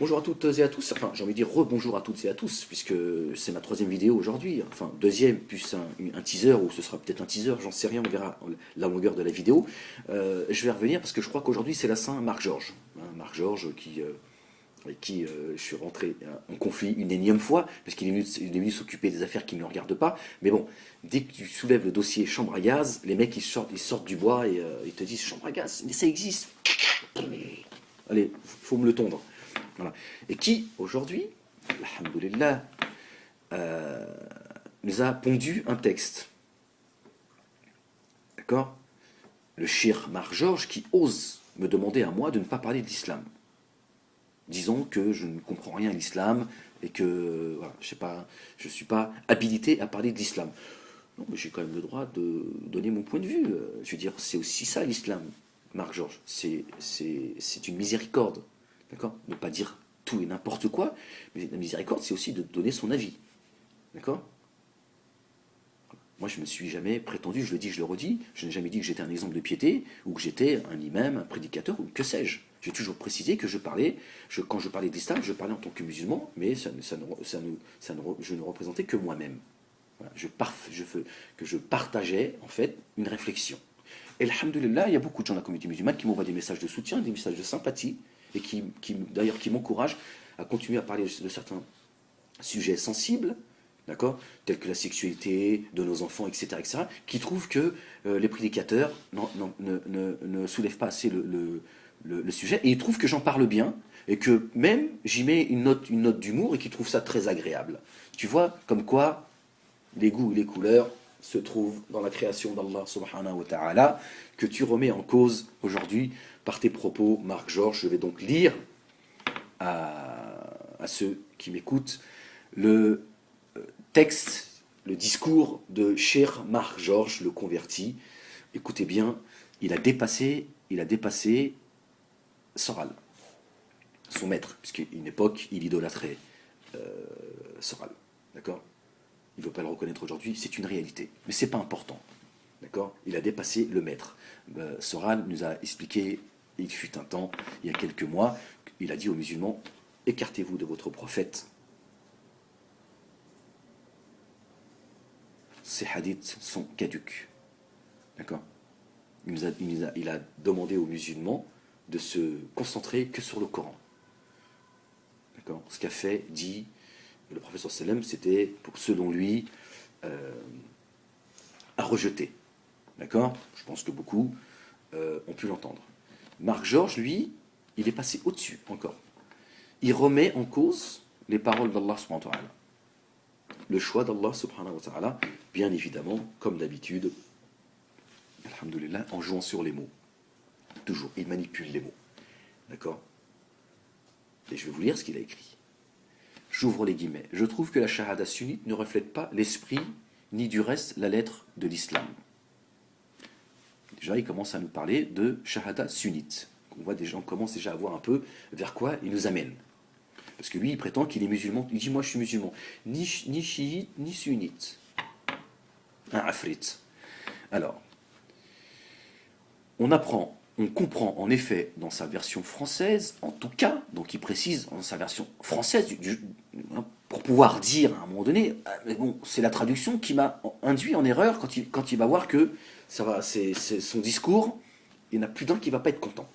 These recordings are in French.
Bonjour à toutes et à tous, enfin j'ai envie de dire rebonjour à toutes et à tous, puisque c'est ma troisième vidéo aujourd'hui, enfin deuxième, plus un teaser, ou ce sera peut-être un teaser, j'en sais rien, on verra la longueur de la vidéo. Je vais revenir parce que je crois qu'aujourd'hui c'est la Saint Marc-Georges. Marc Georges avec qui je suis rentré en conflit une énième fois, parce qu'il est venu s'occuper des affaires qui ne le regardent pas. Mais bon, dès que tu soulèves le dossier chambre à gaz, les mecs ils sortent du bois et ils te disent chambre à gaz, mais ça existe. Allez, faut me le tondre. Voilà. Et qui, aujourd'hui, alhamdoulilah, nous a pondu un texte. D'accord. Le shir Marc-Georges qui ose me demander à moi de ne pas parler de l'islam. Disons que je ne comprends rien à l'islam et que voilà, je ne suis pas habilité à parler de l'islam. Non, mais j'ai quand même le droit de donner mon point de vue. Je veux dire, c'est aussi ça l'islam, Marc-Georges. C'est une miséricorde. D'accord. Ne pas dire tout et n'importe quoi, mais la miséricorde, c'est aussi de donner son avis. D'accord. Moi, je ne me suis jamais prétendu, je le dis, je le redis, je n'ai jamais dit que j'étais un exemple de piété, ou que j'étais un imam, un prédicateur, ou que sais-je. J'ai toujours précisé que quand je parlais d'islam, je parlais en tant que musulman, mais je ne représentais que moi-même. Voilà, que je partageais, en fait, une réflexion. Et alhamdoulilah, il y a beaucoup de gens de la communauté musulmane qui m'envoient des messages de soutien, des messages de sympathie, et d'ailleurs, qui m'encouragent à continuer à parler de certains sujets sensibles, d'accord, tels que la sexualité de nos enfants, etc., etc., qui trouvent que les prédicateurs ne soulèvent pas assez le sujet, et ils trouvent que j'en parle bien, et que même j'y mets une note d'humour, et qu'ils trouvent ça très agréable. Tu vois, comme quoi les goûts et les couleurs se trouvent dans la création d'Allah subhanahu wa ta'ala, que tu remets en cause aujourd'hui par tes propos, Marc-Georges. Je vais donc lire à ceux qui m'écoutent le texte, le discours de Cheikh Marc-Georges, le converti. Écoutez bien, il a dépassé Soral, son maître, puisqu'à une époque, il idolâtrait Soral. D'accord. Il ne veut pas le reconnaître aujourd'hui, c'est une réalité. Mais ce n'est pas important. D'accord. Il a dépassé le maître. Soral nous a expliqué, il fut un temps, il y a quelques mois, il a dit aux musulmans, écartez-vous de votre prophète. Ces hadiths sont caducs. D'accord. Il a demandé aux musulmans de se concentrer que sur le Coran. D'accord. Ce qu'a fait, dit le prophète sallam, c'était, selon lui, à rejeter. D'accord. Je pense que beaucoup ont pu l'entendre. Marc-Georges, lui, il est passé au-dessus encore. Il remet en cause les paroles d'Allah subhanahu wa ta'ala. Le choix d'Allah subhanahu wa ta'ala, bien évidemment, comme d'habitude, alhamdoulilah, en jouant sur les mots. Toujours, il manipule les mots. D'accord. Et je vais vous lire ce qu'il a écrit. J'ouvre les guillemets. Je trouve que la shahada sunnite ne reflète pas l'esprit, ni du reste la lettre de l'islam. Déjà, il commence à nous parler de shahada sunnite. On voit des gens commencent déjà à voir un peu vers quoi il nous amène. Parce que lui, il prétend qu'il est musulman. Il dit, moi, je suis musulman. Ni chiite, ni sunnite. Un afrit. Alors, on comprend en effet dans sa version française, en tout cas, donc il précise dans sa version française, pour pouvoir dire à un moment donné, mais bon, c'est la traduction qui m'a induit en erreur quand il va voir que ça va, c'est son discours, il n'y en a plus d'un qui ne va pas être content.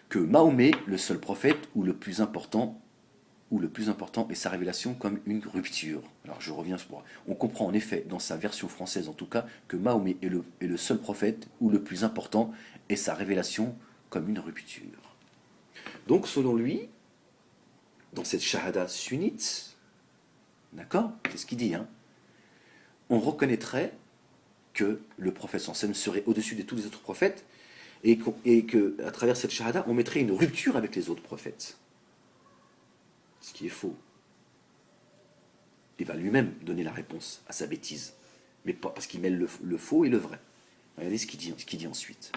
Que Mahomet, le seul prophète, ou le plus important est sa révélation comme une rupture. Alors je reviens sur ça. On comprend en effet, dans sa version française en tout cas, que Mahomet est le seul prophète, ou le plus important est sa révélation comme une rupture. Donc selon lui, dans cette shahada sunnite, d'accord, c'est ce qu'il dit, hein, on reconnaîtrait que le prophète sallam serait au-dessus de tous les autres prophètes, et qu'à travers cette shahada, on mettrait une rupture avec les autres prophètes. Ce qui est faux. Il va lui-même donner la réponse à sa bêtise. Mais pas parce qu'il mêle le faux et le vrai. Regardez ce qu'il dit ensuite.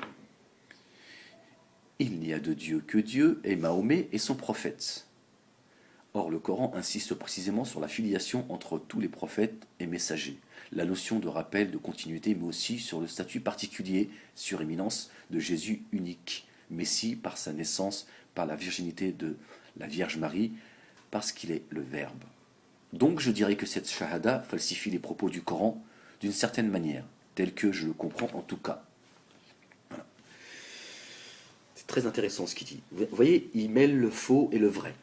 Il n'y a de Dieu que Dieu, et Mahomet est son prophète. Or, le Coran insiste précisément sur la filiation entre tous les prophètes et messagers, la notion de rappel, de continuité, mais aussi sur le statut particulier, suréminence, de Jésus unique, Messie par sa naissance, par la virginité de la Vierge Marie, parce qu'il est le Verbe. Donc je dirais que cette shahada falsifie les propos du Coran d'une certaine manière, tel que je le comprends en tout cas. Voilà. C'est très intéressant ce qu'il dit. Vous voyez, il mêle le faux et le vrai.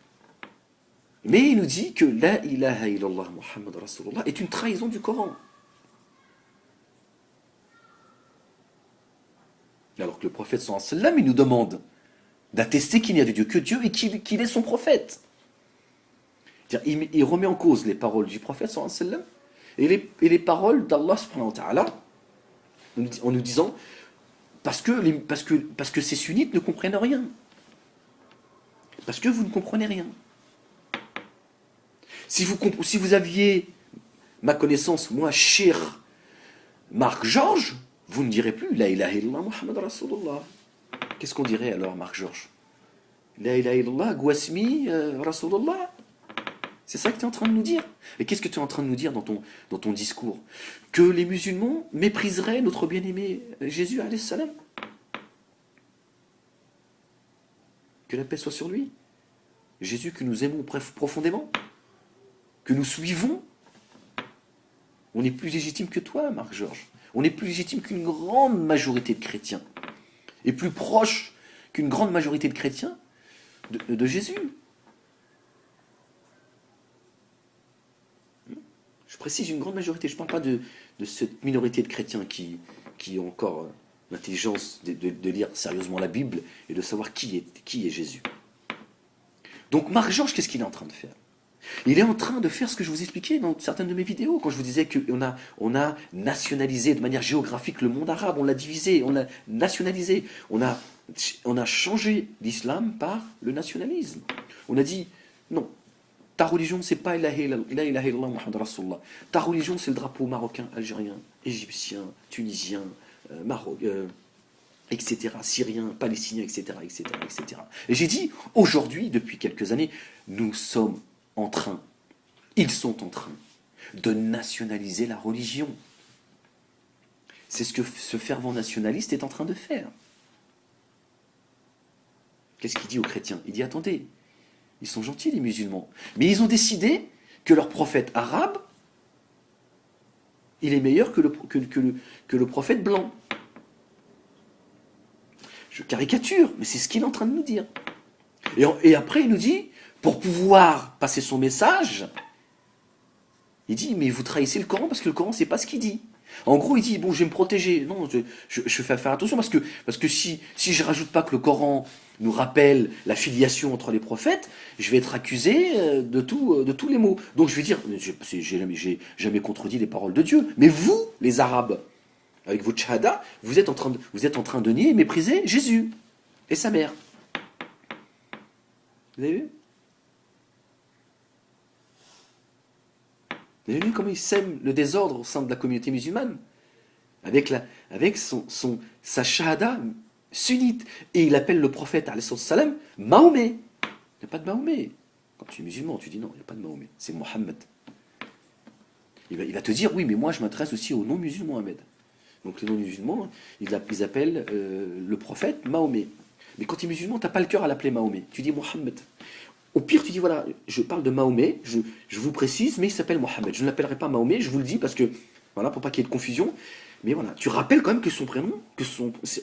Mais il nous dit que la ilaha illallah Muhammad Rasulullah est une trahison du Coran. Alors que le prophète sallallahu alayhi wa sallam, il nous demande d'attester qu'il n'y a de Dieu que Dieu et qu'il est son prophète. Il remet en cause les paroles du prophète sallallahu alayhi wa sallam et les paroles d'Allah subhanahu wa ta'ala en nous disant parce que ces sunnites ne comprennent rien. Parce que vous ne comprenez rien. Si vous aviez ma connaissance, moi, cher Marc Georges, vous ne direz plus La ilaha illallah Muhammad Rasulullah. Qu'est-ce qu'on dirait alors, Marc Georges? La ilaha illallah Gouasmi Rasulullah. C'est ça que tu es en train de nous dire. Et qu'est-ce que tu es en train de nous dire dans ton discours? Que les musulmans mépriseraient notre bien-aimé Jésus alayhi salam. Que la paix soit sur lui. Jésus que nous aimons profondément. Que nous suivons. On est plus légitime que toi, Marc Georges. On est plus légitime qu'une grande majorité de chrétiens. Et plus proche qu'une grande majorité de chrétiens de Jésus. Je précise une grande majorité. Je ne parle pas de cette minorité de chrétiens qui ont encore l'intelligence de lire sérieusement la Bible et de savoir qui est Jésus. Donc Marc Georges, qu'est-ce qu'il est en train de faire? Il est en train de faire ce que je vous expliquais dans certaines de mes vidéos, quand je vous disais qu'on a nationalisé de manière géographique le monde arabe, on l'a divisé, on l'a nationalisé, on a changé l'islam par le nationalisme. On a dit, non, ta religion, c'est pas la ilaha illallah Muhammad Rasulullah. Ta religion, c'est le drapeau marocain, algérien, égyptien, tunisien, etc., syrien, palestinien, etc., etc., etc. Et j'ai dit, aujourd'hui, depuis quelques années, ils sont en train de nationaliser la religion. C'est ce que ce fervent nationaliste est en train de faire. Qu'est-ce qu'il dit aux chrétiens? Il dit, attendez, ils sont gentils les musulmans, mais ils ont décidé que leur prophète arabe, il est meilleur que le prophète blanc. Je caricature, mais c'est ce qu'il est en train de nous dire. Et après, il nous dit, pour pouvoir passer son message, il dit, mais vous trahissez le Coran parce que le Coran, c'est pas ce qu'il dit. En gros, il dit, bon, je vais me protéger. Non, je fais faire attention parce que si je rajoute pas que le Coran nous rappelle la filiation entre les prophètes, je vais être accusé de tous les maux. Donc je vais dire, j'ai jamais contredit les paroles de Dieu. Mais vous, les Arabes, avec votre shahada, vous êtes en train de nier et mépriser Jésus et sa mère. Vous avez vu? Vous avez vu comment il sème le désordre au sein de la communauté musulmane? Avec sa shahada sunnite. Et il appelle le prophète, alayhi salam, Mahomet. Il n'y a pas de Mahomet. Quand tu es musulman, tu dis non, il n'y a pas de Mahomet. C'est Mohammed. Il va te dire, oui, mais moi je m'intéresse aussi aux non-musulmans, Ahmed. Donc les non-musulmans, ils appellent le prophète Mahomet. Mais quand tu es musulman, tu n'as pas le cœur à l'appeler Mahomet. Tu dis Mohammed. Au pire, tu dis, voilà, je parle de Mahomet, je vous précise, mais il s'appelle Mohammed. Je ne l'appellerai pas Mahomet, je vous le dis parce que, voilà, pour pas qu'il y ait de confusion. Mais voilà, tu rappelles quand même que son prénom,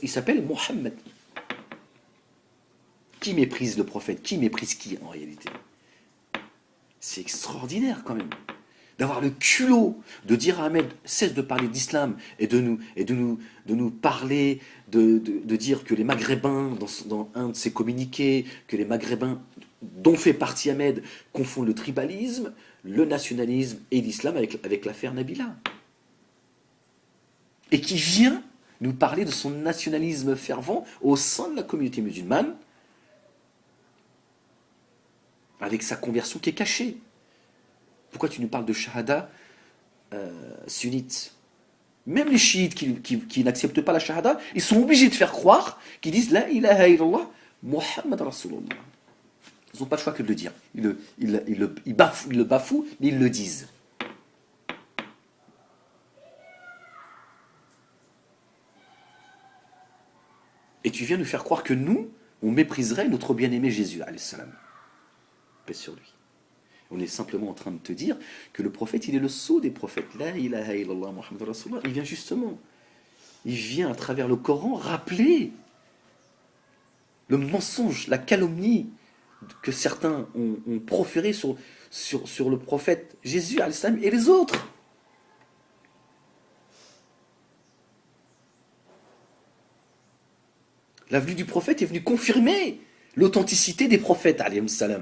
il s'appelle Mohammed. Qui méprise le prophète? Qui méprise qui, en réalité? C'est extraordinaire, quand même. D'avoir le culot de dire à Ahmed, cesse de parler d'islam et de nous parler, de dire que les Maghrébins, dans un de ses communiqués, que les Maghrébins dont fait partie Ahmed, confondent le tribalisme, le nationalisme et l'islam avec l'affaire Nabila. Et qui vient nous parler de son nationalisme fervent au sein de la communauté musulmane, avec sa conversion qui est cachée. Pourquoi tu nous parles de shahada sunnite? Même les chiites qui n'acceptent pas la shahada, ils sont obligés de faire croire qu'ils disent La ilaha illallah Muhammad Rasulullah. Ils n'ont pas le choix que de le dire. Ils le bafouent, mais ils le disent. Et tu viens nous faire croire que nous on mépriserait notre bien-aimé Jésus, alayhi salam. Paix sur lui. On est simplement en train de te dire que le prophète, il est le sceau des prophètes. La ilaha illallah Muhammad Rasulullah. Il vient justement, il vient à travers le Coran rappeler le mensonge, la calomnie que certains ont proféré sur le prophète Jésus alayhi salam et les autres. La venue du prophète est venue confirmer l'authenticité des prophètes, alayhi salam.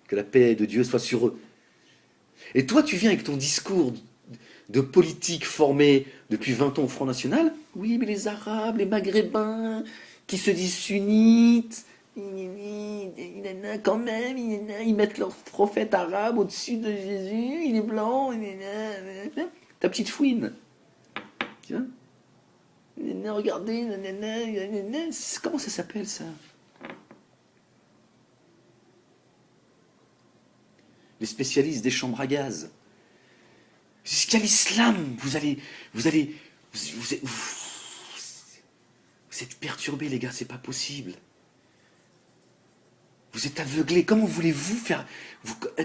Que la paix de Dieu soit sur eux. Et toi, tu viens avec ton discours de politique formé depuis 20 ans au Front National. Oui, mais les Arabes, les Maghrébins, qui se disent sunnites, quand même, ils mettent leur prophète arabe au-dessus de Jésus, il est blanc. Ta petite fouine. Tu vois? Regardez, comment ça s'appelle ça? Les spécialistes des chambres à gaz. Jusqu'à l'islam, vous êtes perturbés, les gars, c'est pas possible. Vous êtes aveuglés. Comment voulez-vous faire...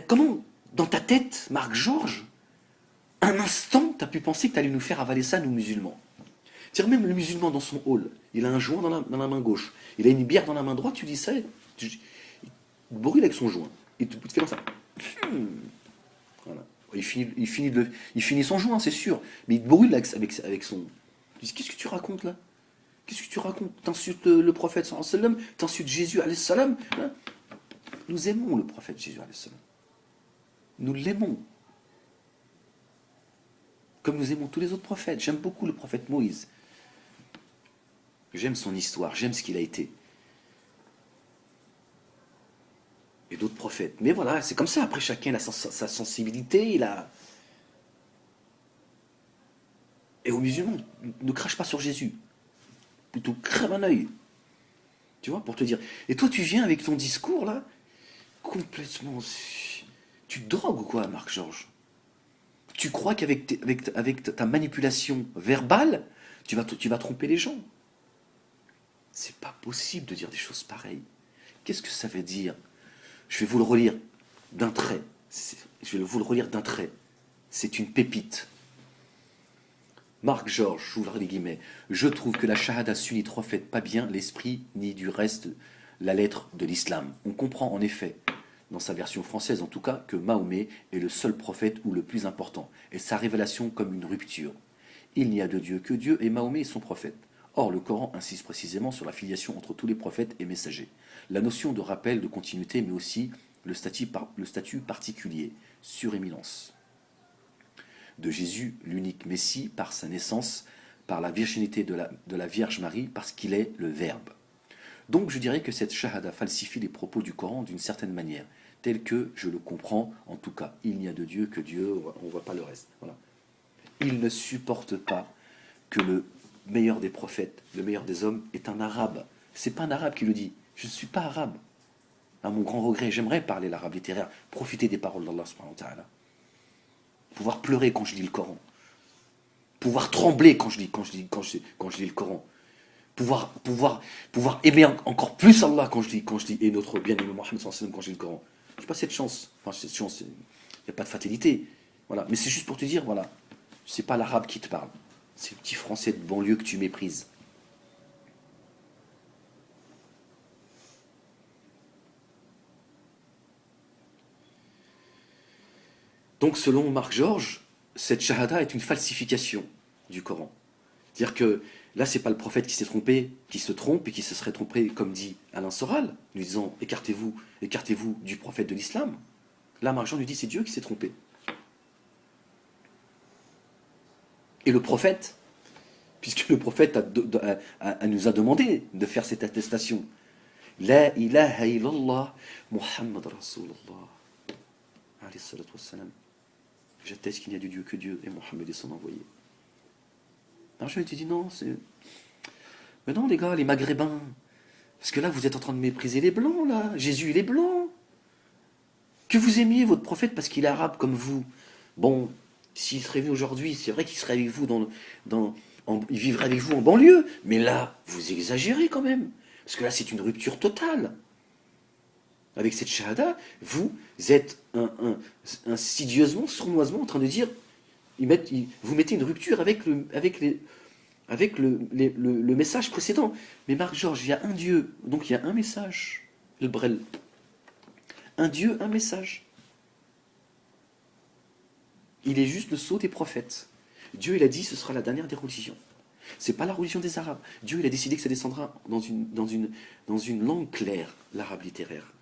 comment, dans ta tête, Marc Georges, un instant, t'as pu penser que t'allais nous faire avaler ça, nous musulmans? C'est-à-dire même le musulman dans son hall, il a un joint dans la main gauche, il a une bière dans la main droite, tu dis ça, il brûle avec son joint. Il te fait comme ça. Voilà. Il finit son joint, c'est sûr, mais il brûle avec son... Tu dis, qu'est-ce que tu racontes là? Qu'est-ce que tu racontes? T'insultes le prophète sallallahu alayhi wa sallam, t'insultes Jésus alayhi salam, hein? Nous aimons le prophète Jésus alayhi salam. Nous l'aimons. Comme nous aimons tous les autres prophètes. J'aime beaucoup le prophète Moïse. J'aime son histoire, j'aime ce qu'il a été. Et d'autres prophètes. Mais voilà, c'est comme ça. Après, chacun a sa sensibilité. Et aux musulmans, ne crache pas sur Jésus. Plutôt crève un œil. Tu vois, pour te dire. Et toi, tu viens avec ton discours, là, complètement... Tu te drogues ou quoi, Marc Georges? Tu crois qu'avec ta manipulation verbale, tu vas tromper les gens? C'est pas possible de dire des choses pareilles. Qu'est-ce que ça veut dire? Je vais vous le relire d'un trait. C'est une pépite. Marc Georges, j'ouvre les guillemets. Je trouve que la shahada sunnite reflète pas bien l'esprit ni du reste la lettre de l'islam. On comprend en effet, dans sa version française en tout cas, que Mahomet est le seul prophète ou le plus important, et sa révélation comme une rupture. Il n'y a de Dieu que Dieu, et Mahomet est son prophète. Or, le Coran insiste précisément sur la filiation entre tous les prophètes et messagers. La notion de rappel, de continuité, mais aussi le statut particulier, suréminence, de Jésus, l'unique Messie, par sa naissance, par la virginité de la Vierge Marie, parce qu'il est le Verbe. Donc je dirais que cette shahada falsifie les propos du Coran d'une certaine manière, tel que je le comprends, en tout cas. Il n'y a de Dieu que Dieu, on ne voit pas le reste. Voilà. Il ne supporte pas que le meilleur des prophètes, le meilleur des hommes, est un arabe. C'est pas un arabe qui le dit. Je ne suis pas arabe. À mon grand regret, j'aimerais parler l'arabe littéraire, profiter des paroles d'Allah subhanahu wa ta'ala. Pouvoir pleurer quand je lis le Coran. Pouvoir trembler quand je lis le Coran. Pouvoir aimer encore plus Allah quand je lis et notre bien-aimé Mohammed sallallahu alayhi wa sallam quand je lis le Coran. Je n'ai pas cette chance. Enfin, cette chance, il n'y a pas de fatalité. Voilà. Mais c'est juste pour te dire, voilà, c'est pas l'arabe qui te parle. C'est le petit français de banlieue que tu méprises. Donc, selon Marc Georges, cette shahada est une falsification du Coran. C'est-à-dire que là, c'est pas le prophète qui s'est trompé, qui se trompe et qui se serait trompé, comme dit Alain Soral, lui disant écartez-vous du prophète de l'islam. Là, Marc Georges lui dit c'est Dieu qui s'est trompé. Et le prophète, puisque le prophète nous a demandé de faire cette attestation. La ilaha illallah, Muhammad Rasulullah. Alayhi salatu wassalam. J'atteste qu'il n'y a de Dieu que Dieu et Mohammed est son envoyé. Alors je lui ai dit non, c'est... Mais non les gars, les Maghrébins. Parce que là, vous êtes en train de mépriser les Blancs, là. Jésus, il est blanc. Que vous aimiez votre prophète parce qu'il est arabe comme vous. Bon, s'il serait venu aujourd'hui, c'est vrai qu'il serait avec vous il vivrait avec vous en banlieue. Mais là, vous exagérez quand même. Parce que là, c'est une rupture totale. Avec cette shahada, vous êtes insidieusement, sournoisement en train de dire, vous mettez une rupture avec le message précédent. Mais Marc-Georges, il y a un Dieu, donc il y a un message. Le Brel. Un Dieu, un message. Il est juste le sceau des prophètes. Dieu, il a dit, ce sera la dernière des religions. C'est pas la religion des Arabes. Dieu, il a décidé que ça descendra dans une langue claire, l'arabe littéraire.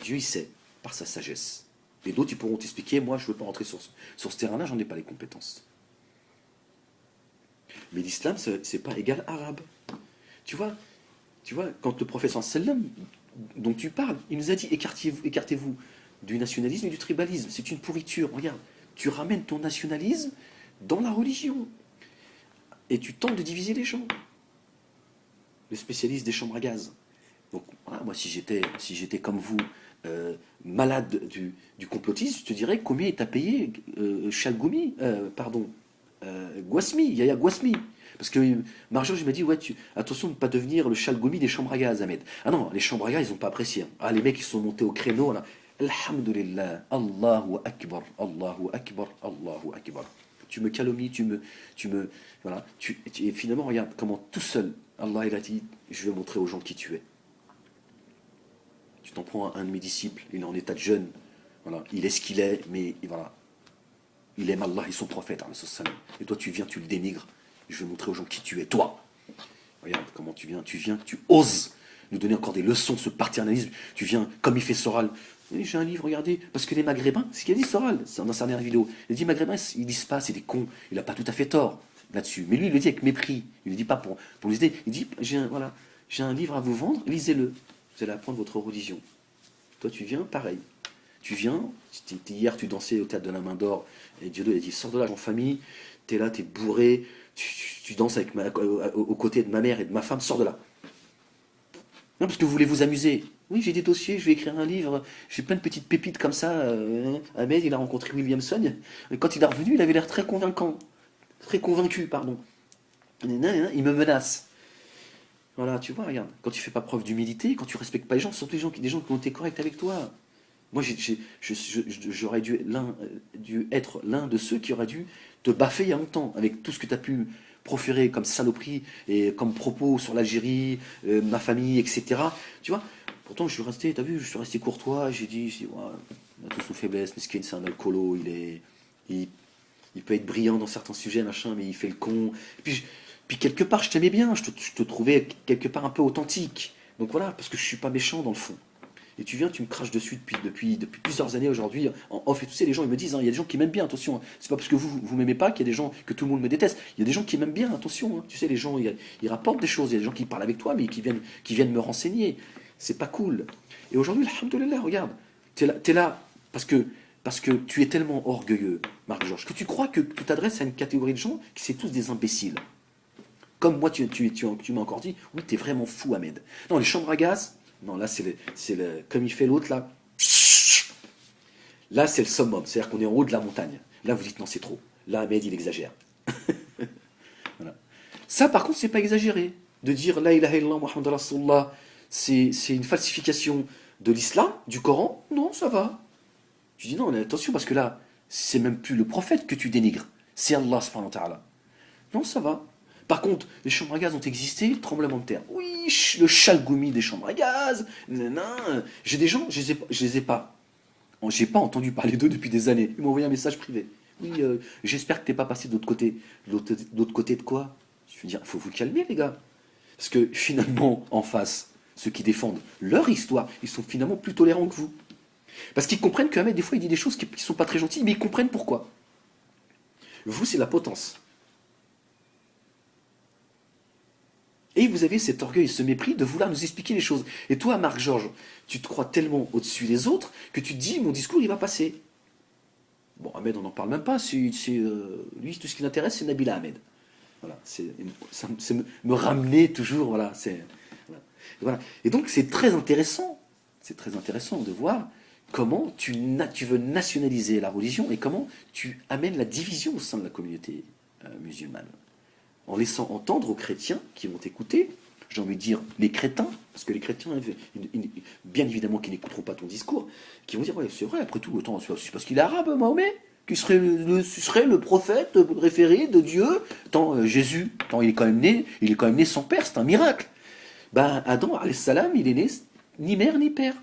Dieu, il sait, par sa sagesse. Et d'autres, ils pourront t'expliquer, moi, je ne veux pas rentrer sur ce terrain-là, j'en ai pas les compétences. Mais l'islam, c'est pas égal arabe. Tu vois, quand le prophète sallam, dont tu parles, il nous a dit, écartez-vous du nationalisme et du tribalisme. C'est une pourriture. Regarde, tu ramènes ton nationalisme dans la religion. Et tu tentes de diviser les gens. Le spécialiste des chambres à gaz. Donc, voilà, moi, si j'étais comme vous, malade du complotisme, je te dirais combien il t'a payé Guasmi, Yaya Guasmi. Parce que Marjo, je m'a dit, ouais, attention de ne pas devenir le Chalgoumi des chambres à gaz, Ahmed. Ah non, les chambres à gaz, ils n'ont pas apprécié. Hein. Ah, les mecs, ils sont montés au créneau, là. Alhamdulillah, Allahu Akbar, Allahu Akbar, Allahu Akbar. Tu me calomnies, voilà. Et finalement, regarde comment tout seul, Allah, il a dit, je vais montrer aux gens qui tu es. Tu t'en prends à un de mes disciples, il est en état de jeûne, voilà. Il est ce qu'il est, mais voilà. Il aime Allah et son prophète, et toi tu viens, tu le dénigres. Je vais montrer aux gens qui tu es, toi. Regarde comment tu viens, tu oses nous donner encore des leçons de ce paternalisme. Tu viens, comme il fait Soral. J'ai un livre, regardez, parce que les Maghrébins, c'est ce qu'il a dit Soral, dans sa dernière vidéo. Il a dit Maghrébins, ils disent pas, c'est des cons. Il n'a pas tout à fait tort là-dessus. Mais lui, il le dit avec mépris. Il ne le dit pas pour les aider. Il dit j'ai un livre à vous vendre, lisez-le. Vous allez apprendre votre religion. Toi, tu viens, pareil. Tu viens, hier, tu dansais au théâtre de la Main d'Or, et Dieu a dit sors de là en famille, t'es là, t'es bourré, tu danses aux côtés de ma mère et de ma femme, sors de là. Non, parce que vous voulez vous amuser. Oui, j'ai des dossiers, je vais écrire un livre, j'ai plein de petites pépites comme ça. Ahmed, il a rencontré Williamson, et quand il est revenu, il avait l'air très convaincu, pardon. Il me menace. Voilà, tu vois, regarde, quand tu fais pas preuve d'humilité, quand tu respectes pas les gens, surtout des gens qui ont été corrects avec toi. Moi, j'aurais dû être l'un de ceux qui aurait dû te baffer il y a longtemps, avec tout ce que tu as pu proférer comme saloperie et comme propos sur l'Algérie, ma famille, etc. Tu vois, pourtant, je suis resté, t'as vu, je suis resté courtois, j'ai dit, ouais, on a tous nos faiblesses, Meskin, c'est un alcoolo, il peut être brillant dans certains sujets, machin, mais il fait le con. Puis quelque part, je t'aimais bien, je te trouvais quelque part un peu authentique. Donc voilà, parce que je suis pas méchant dans le fond. Et tu viens, tu me craches dessus depuis plusieurs années aujourd'hui, en off et tout ça, les gens ils me disent, hein, il y a des gens qui m'aiment bien, attention, hein. C'est pas parce que vous m'aimez pas qu'il y a des gens, que tout le monde me déteste. Il y a des gens qui m'aiment bien, attention, hein. Tu sais, les gens, ils rapportent des choses, il y a des gens qui parlent avec toi, mais qui viennent me renseigner. C'est pas cool. Et aujourd'hui, alhamdoulilah, regarde, t'es là parce que tu es tellement orgueilleux, Marc-Georges, que tu crois que tu t'adresses à une catégorie de gens qui c'est tous des imbéciles. Comme moi, tu m'as encore dit, oui, t'es vraiment fou, Ahmed. Non, les chambres à gaz, non, là, comme il fait l'autre, là. Là, c'est le summum. C'est-à-dire qu'on est en haut de la montagne. Là, vous dites, non, c'est trop. Là, Ahmed, il exagère. Voilà. Ça, par contre, c'est pas exagéré. De dire, la ilaha illallah, Muhammad Rasulullah, c'est une falsification de l'islam, du Coran. Non, ça va. Je dis, non, attention, parce que là, c'est même plus le prophète que tu dénigres. C'est Allah, subhanahu wa ta'ala. Non, ça va. Par contre, les chambres à gaz ont existé, tremblement de terre. Oui, le chalgoumi des chambres à gaz. J'ai des gens, je les ai pas. J'ai pas entendu parler d'eux depuis des années. Ils m'ont envoyé un message privé. Oui, j'espère que t'es pas passé de l'autre côté. L'autre côté de quoi? Je veux dire, il faut vous calmer, les gars. Parce que finalement, en face, ceux qui défendent leur histoire, ils sont finalement plus tolérants que vous. Parce qu'ils comprennent que Ahmed, des fois, il dit des choses qui sont pas très gentilles, mais ils comprennent pourquoi. Vous, c'est la potence. Et vous avez cet orgueil, ce mépris de vouloir nous expliquer les choses. Et toi, Marc-Georges, tu te crois tellement au-dessus des autres que tu te dis, mon discours, il va passer. Bon, Ahmed, on n'en parle même pas. Lui, tout ce qui l'intéresse, c'est Nabila Ahmed. Voilà, c'est me ramener toujours, voilà. Voilà. Et donc, c'est très intéressant. C'est très intéressant de voir comment tu veux nationaliser la religion et comment tu amènes la division au sein de la communauté musulmane. En laissant entendre aux chrétiens qui vont t'écouter j'ai envie de dire, les crétins, parce que les chrétiens, bien évidemment, qui n'écouteront pas ton discours, qui vont dire, ouais, c'est vrai, après tout, autant, c'est parce qu'il est arabe, Mahomet, qui serait serait le prophète préféré de Dieu. Tant Jésus, tant il est quand même né sans père, c'est un miracle. Ben, Adam, alayhi salam, il est né ni mère ni père.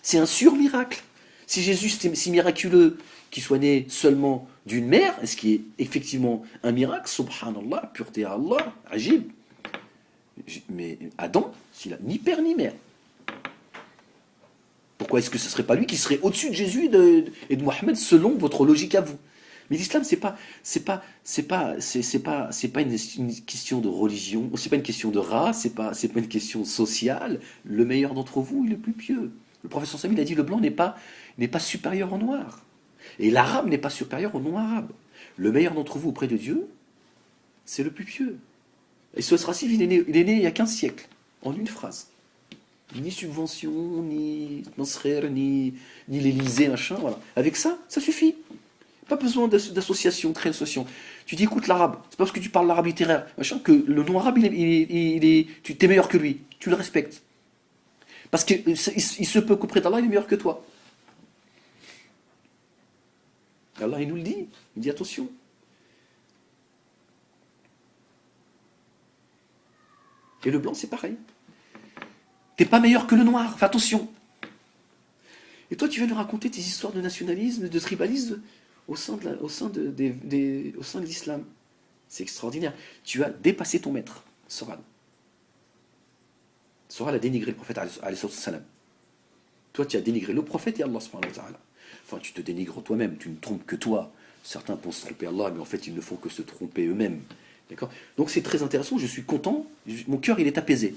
C'est un sur-miracle. Si Jésus était si miraculeux qu'il soit né seulement d'une mère, ce qui est effectivement un miracle, subhanallah, pureté à Allah, agib. Mais Adam, s'il a ni père ni mère, pourquoi est-ce que ce ne serait pas lui qui serait au-dessus de Jésus et de Mohammed selon votre logique à vous? Mais l'islam, c'est pas une question de religion, c'est pas une question de race, c'est pas une question sociale. Le meilleur d'entre vous est le plus pieux. Le professeur Sami, il a dit le blanc n'est pas supérieur au noir. Et l'arabe n'est pas supérieur au non-arabe. Le meilleur d'entre vous auprès de Dieu, c'est le plus pieux. Et ce racisme, il est né il y a 15 siècles, en une phrase. Ni subvention, ni transfert, ni l'Élysée, machin, voilà. Avec ça, ça suffit. Pas besoin d'association, créer association. Tu dis, écoute l'arabe, c'est pas parce que tu parles l'arabe littéraire, machin, que le non-arabe, tu es meilleur que lui. Tu le respectes. Parce qu'il se peut qu'auprès d'Allah, il est meilleur que toi. Allah, il nous le dit. Il dit, attention. Et le blanc, c'est pareil. T'es pas meilleur que le noir, fais attention. Et toi, tu viens nous raconter tes histoires de nationalisme, de tribalisme au sein de l'islam. C'est extraordinaire. Tu as dépassé ton maître, Soral. Soral a dénigré le prophète, alayhi salam. Toi, tu as dénigré le prophète et Allah, subhanahu wa ta'ala. Enfin, tu te dénigres toi-même, tu ne trompes que toi. Certains pensent tromper Allah, mais en fait, ils ne font que se tromper eux-mêmes. D'accord? Donc, c'est très intéressant, je suis content, mon cœur, il est apaisé.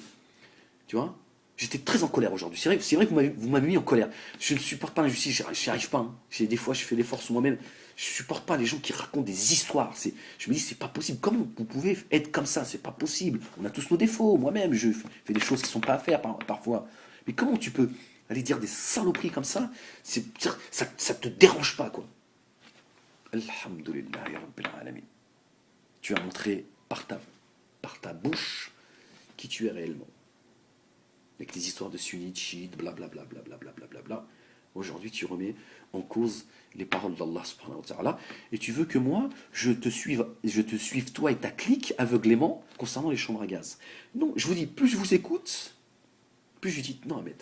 Tu vois? J'étais très en colère aujourd'hui. C'est vrai que vous m'avez mis en colère. Je ne supporte pas l'injustice, j'y arrive pas. Hein. Des fois, je fais l'effort sur moi-même. Je ne supporte pas les gens qui racontent des histoires. Je me dis, c'est pas possible. Comment vous pouvez être comme ça? C'est pas possible. On a tous nos défauts. Moi-même, je fais des choses qui ne sont pas à faire parfois. Mais comment tu peux aller dire des saloperies comme ça? Ça te dérange pas, quoi. Alhamdulillah, Rabbil Alamin. Tu as montré par ta bouche qui tu es réellement. Avec les histoires de sunnites, chiites, blablabla, blablabla. Aujourd'hui, tu remets en cause les paroles d'Allah subhanahu wa ta'ala, et tu veux que moi, je te suive toi et ta clique aveuglément concernant les chambres à gaz. Non, je vous dis, plus je vous écoute, plus je dis, non, Ahmed,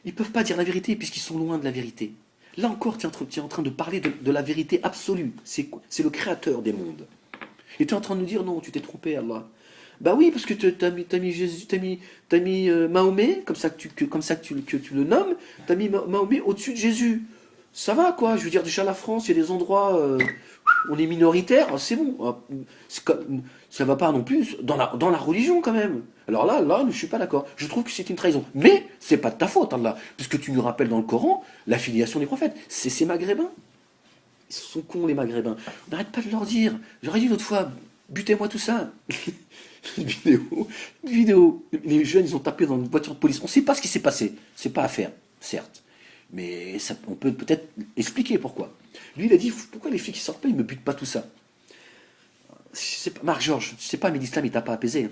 ils ne peuvent pas dire la vérité puisqu'ils sont loin de la vérité. Là encore, tu es en train de parler de la vérité absolue. C'est le créateur des mondes. Et tu es en train de nous dire, non, tu t'es trompé, Allah. Bah oui, parce que t'as mis Jésus, t'as mis Mahomet, comme ça que tu le nommes, t'as mis Mahomet au-dessus de Jésus. Ça va, quoi. Je veux dire, déjà la France, il y a des endroits où on est minoritaire, c'est bon. Ça va pas non plus dans la religion, quand même. Alors là, je suis pas d'accord. Je trouve que c'est une trahison. Mais c'est pas de ta faute, Allah, puisque tu nous rappelles dans le Coran la filiation des prophètes. C'est ces Maghrébins. Ils sont cons, les Maghrébins. On n'arrête pas de leur dire. J'aurais dit l'autre fois, butez-moi tout ça. Une vidéo. Les jeunes, ils ont tapé dans une voiture de police. On ne sait pas ce qui s'est passé. C'est pas à faire, certes. Mais on peut peut-être expliquer pourquoi. Lui, il a dit, pourquoi les filles qui sortent pas, ils me butent pas tout ça? Marc-Georges, je sais pas, mais l'islam, il t'a pas apaisé. Hein.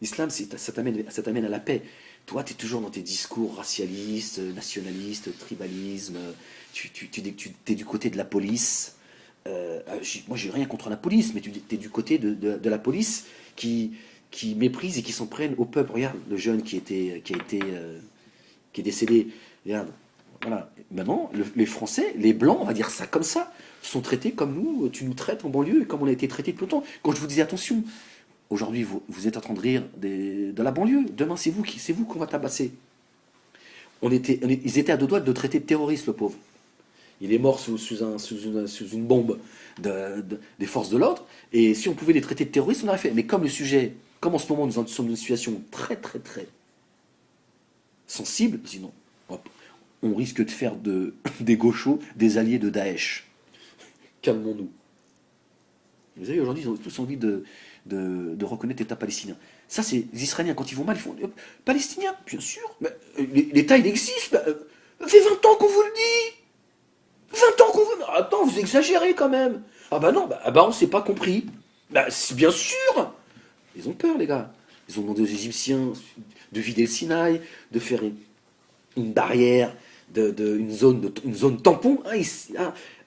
L'islam, ça t'amène à la paix. Toi, tu es toujours dans tes discours racialistes, nationalistes, tribalisme. Tu es du côté de la police. Moi, j'ai rien contre la police, mais tu es du côté de la police qui méprise et qui s'en prennent au peuple. Regarde, le jeune qui est décédé. Regarde, voilà. Maintenant, les Français, les Blancs, on va dire ça comme ça, sont traités comme nous. Tu nous traites en banlieue et comme on a été traités depuis longtemps. Quand je vous disais attention, aujourd'hui, vous êtes en train de rire de la banlieue. Demain, c'est vous qu'on va tabasser. Ils étaient à deux doigts de le traiter de terroriste, le pauvre. Il est mort sous une bombe des forces de l'ordre. Et si on pouvait les traiter de terroristes, on aurait fait. Mais comme en ce moment, nous sommes dans une situation très, très, très sensible, sinon, on risque de faire des gauchos des alliés de Daesh. Calmons-nous. Vous savez, aujourd'hui, ils ont tous envie de reconnaître l'État palestinien. Ça, c'est les Israéliens, quand ils vont mal, ils font Palestiniens, bien sûr. L'État, il existe. Ça fait 20 ans qu'on vous le dit. 20 ans qu'on vous... Attends, vous exagérez quand même. Ah bah non, on s'est pas compris. Bah, bien sûr. Ils ont peur, les gars. Ils ont demandé aux Égyptiens de vider le Sinaï, de faire une barrière, une zone tampon.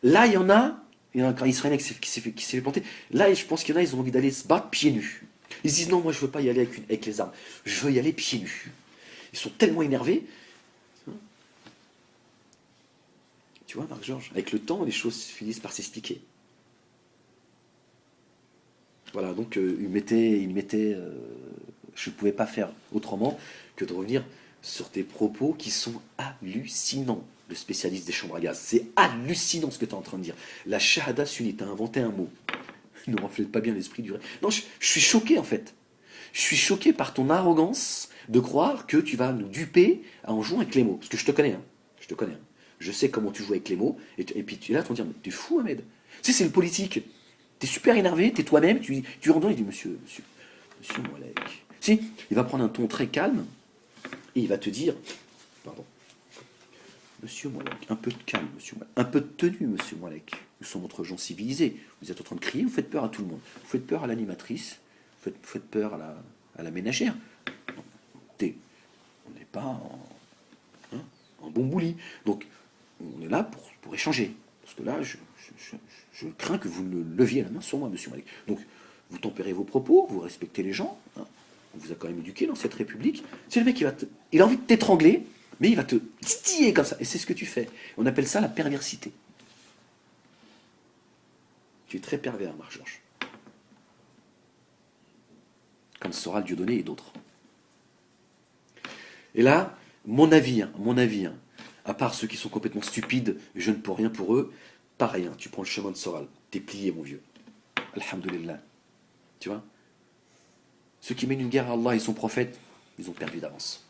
Là, il y en a un camp israélien qui s'est fait planter. Là, je pense qu'il y en a, ils ont envie d'aller se battre pieds nus. Ils se disent non, moi je veux pas y aller avec les armes. Je veux y aller pieds nus. Ils sont tellement énervés. Tu vois, Marc-Georges, avec le temps, les choses finissent par s'expliquer. Voilà, donc je ne pouvais pas faire autrement que de revenir sur tes propos qui sont hallucinants, le spécialiste des chambres à gaz. C'est hallucinant ce que tu es en train de dire. La shahada sunnite, tu as inventé un mot. Ne reflète pas bien l'esprit du... Non, je suis choqué en fait. Je suis choqué par ton arrogance de croire que tu vas nous duper en jouant avec les mots. Parce que je te connais, hein. Je te connais. Hein. Je sais comment tu joues avec les mots. Et puis tu es là, tu vas dire, mais t'es fou, Ahmed. Tu sais, c'est le politique. T'es super énervé, t'es toi-même, tu rentres et dis, monsieur Moalek. Si, il va prendre un ton très calme et il va te dire, pardon, monsieur Moalek, un peu de calme, monsieur Moalek, un peu de tenue, monsieur Moalek. Nous sommes entre gens civilisés. Vous êtes en train de crier, vous faites peur à tout le monde. Vous faites peur à l'animatrice, vous faites peur à la ménagère. On n'est pas en bon bouli. Donc, on est là pour échanger. Parce que là, je crains que vous ne leviez la main sur moi, monsieur Malik. Donc, vous tempérez vos propos, vous respectez les gens. Hein. On vous a quand même éduqué dans cette république. C'est le mec il a envie de t'étrangler, mais il va te titiller comme ça. Et c'est ce que tu fais. On appelle ça la perversité. Tu es très pervers, Marc-Georges. Comme Soral, Dieudonné et d'autres. Et là, mon avis, à part ceux qui sont complètement stupides, je ne peux rien pour eux, pareil, tu prends le chemin de Soral, t'es plié, mon vieux. Alhamdulillah. Tu vois? Ceux qui mènent une guerre à Allah et son prophète, ils ont perdu d'avance.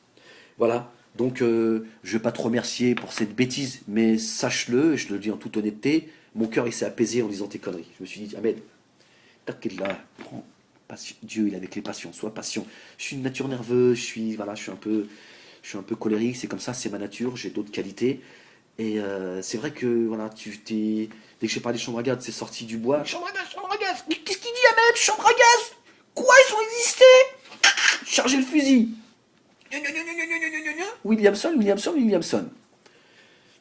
Voilà, donc je ne vais pas te remercier pour cette bêtise, mais sache-le, et je te le dis en toute honnêteté, mon cœur il s'est apaisé en disant tes conneries. Je me suis dit, Ahmed, t'inquiète-là, prends. Dieu, il est avec les patients, sois patient. Je suis une nature nerveuse, je suis un peu colérique, c'est comme ça, c'est ma nature, j'ai d'autres qualités. Et c'est vrai que voilà, dès que j'ai parlé de chambre à gaz, c'est sorti du bois. Chambre à gaz, qu'est-ce qu'il dit Ahmed? Chambre à gaz? Quoi, ils ont existé? Chargez le fusil. Williamson.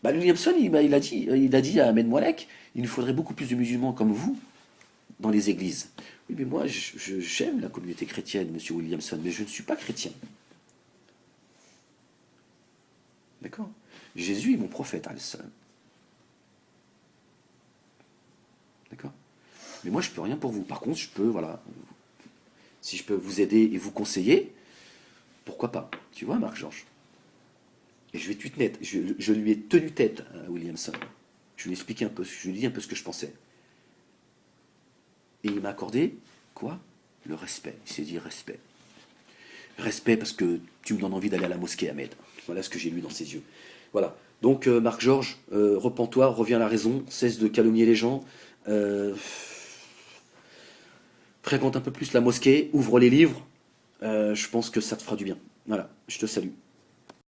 Bah, Williamson, il a dit à Ahmed Moalek, il nous faudrait beaucoup plus de musulmans comme vous dans les églises. Oui, mais moi, j'aime la communauté chrétienne, monsieur Williamson, mais je ne suis pas chrétien. D'accord? Jésus est mon prophète, al-salam. D'accord? Mais moi, je peux rien pour vous. Par contre, si je peux vous aider et vous conseiller, pourquoi pas? Tu vois, Marc-Georges? Et je vais être net. Je lui ai tenu tête à Williamson. Je lui ai expliqué un peu, je lui ai dit un peu ce que je pensais. Et il m'a accordé, quoi? Le respect. Il s'est dit respect. Respect parce que tu me donnes envie d'aller à la mosquée, Ahmed. Voilà ce que j'ai lu dans ses yeux. Voilà. Donc, Marc-Georges, repens-toi, reviens à la raison, cesse de calomnier les gens. Fréquente un peu plus la mosquée, ouvre les livres. Je pense que ça te fera du bien. Voilà, je te salue.